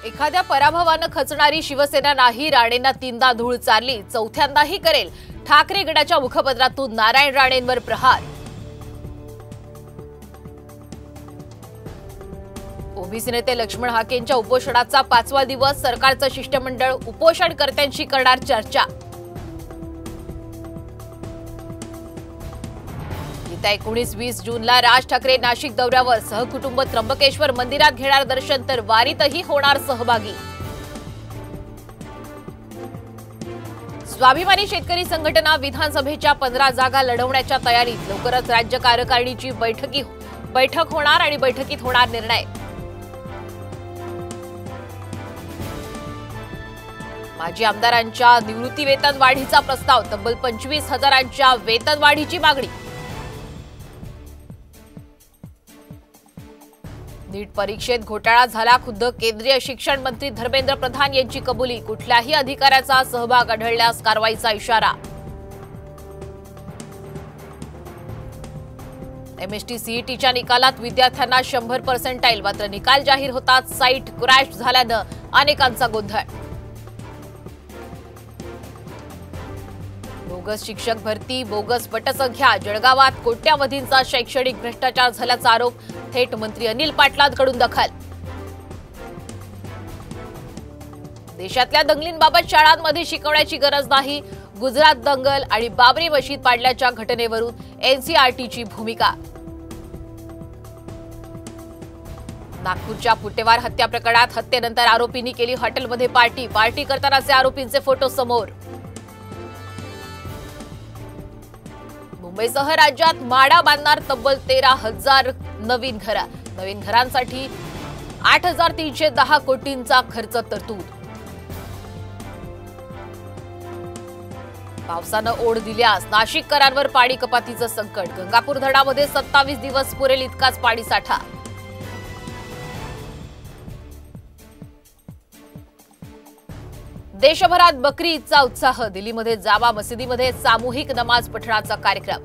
एखाद्या पराभवानं खचणारी शिवसेना नाही, राणेंना तीनदा धूळ चारली, चौथ्यांदाही करेल। ठाकरे गटाच्या मुखपत्रातून नारायण राणेंवर प्रहार। ओबीसी नेते लक्ष्मण हाकेंच्या उपोषणाचा 5वा दिवस, सरकारचं शिष्टमंडळ उपोषणकर्त्यांशी करणार चर्चा। येत्या 19-20 जूनला राज ठाकरे नाशिक दौऱ्यावर, सहकुटुंब त्र्यंबकेश्वर मंदिरात घेणार दर्शन, तर वारीतही होणार सहभागी। स्वाभिमानी शेतकरी संघटना विधानसभेच्या 15 जागा लढवण्याच्या तयारीत, लवकरच राज्य कार्यकारिणीची बैठक होणार आणि बैठकीत होणार निर्णय। माजी आमदारांच्या निवृत्ती वेतन वाढीचा प्रस्ताव, तब्बल 25,000च्या वेतन वाढीची मागणी। नीट परीक्षेत घोटाळा झाला, खुद्द केंद्रीय शिक्षण मंत्री धर्मेंद्र प्रधान यांची कबुली, कुठल्याही अधिकाऱ्याचा सहभाग आढळल्यास कारवाईचा इशारा। एमएसटी सीईटीच्या निकालात विद्यार्थ्यांना 100% मात्र निकाल जाहीर होताच साईट क्रॅश झाल्यानं अनेकांचा गोंधळ। बोगस शिक्षक भरती, बोगस पटसंख्या, जळगावात कोट्यावधींचा शैक्षणिक भ्रष्टाचार झाल्याचा आरोप, थेट मंत्री अनिल पाटलांकडून दखल। देशातल्या दंगलींबाबत शाळांमध्ये शिकवण्याची गरज नाही, गुजरात दंगल आणि बाबरी मशीद पाडल्याच्या घटनेवरून एनसीआरटीची भूमिका। नागपूरच्या पुटेवार हत्या प्रकरणात हत्येनंतर आरोपींनी केली हॉटेलमध्ये पार्टी करतानाचे आरोपींचे फोटो समोर। मुंबईसह राज्यात माडा बांधणार तब्बल 13,000 नवीन घरांसाठी 8,310 कोटींचा खर्च तरतूद। पावसानं ओढ दिल्यास नाशिककरांवर पाणी कपातीचं संकट, गंगापूर धरणामध्ये 27 दिवस पुरेल इतकाच पाणी साठा। देशभरात बकरी ईदचा उत्साह, दिल्लीमध्ये जामा मशिदीमध्ये सामूहिक नमाज पठणाचा कार्यक्रम।